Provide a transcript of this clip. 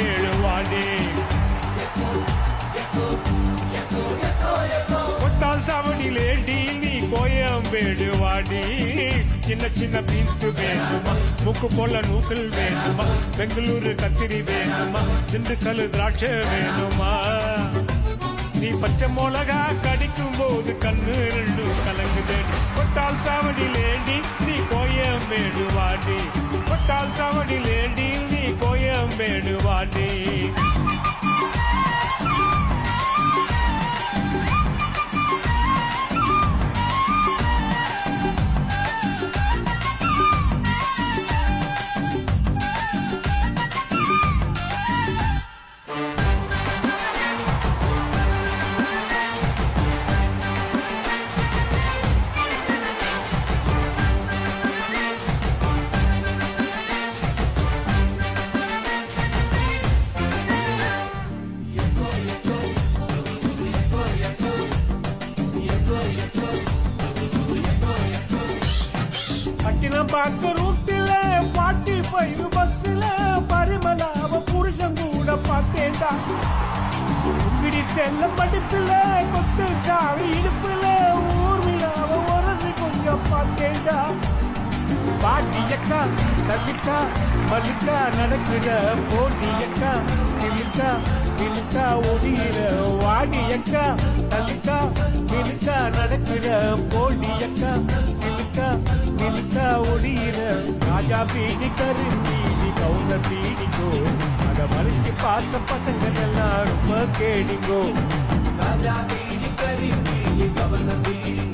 கோயம்பேடுவாடி கொட்டால் சாவடியிலேடி நீ கோயம்பேடுவாடி சின்ன சின்ன பீன்ஸ் வேணுமா முக்கு போல நூக்கல் வேணுமா பெங்களூரு கத்திரி வேணுமா திண்டுக்கல் திராட்சை வேணுமா நீ பச்சை மிளகா கடிக்கும் போது கண்ணு ரெண்டு கலங்குது கொட்டால் சாவடியிலேடி நீ கோயம்பேடுவாடி கொட்டால் சாவடியிலேடி நீ கோயம்பேடுவாடி பார்க்க ரூட்டில 45 பஸ்ல பரிமளாவ புருஷன் கூட பார்த்தேன்டா இப்படி செல்ல படிப்புல கொத்து சாவி இடுப்புல ஊர்மிளாவ உரது கொஞ்சம் பார்த்தேன்டா பாட்டியக்கா தள்ளிக்கா மல்லிக்கா நடக்குற போட்டியக்கா தில்லிக்கா தில்லிக்கா ஒடிகிற வாடியக்கா தள்ளிக்கா தில்லிக்கா நடக்குற போட்டியக்கா தில்லிக்கா தில்லிக்கா ஒடிகிற ராஜா பீடி கரும்பீடி கவுன பீடிங்கோ அதை மறைச்சு பார்த்த பசங்க எல்லாம் ரொம்ப கேடிங்கோ ராஜா பீடி கரும்பீடி கவுன பீடி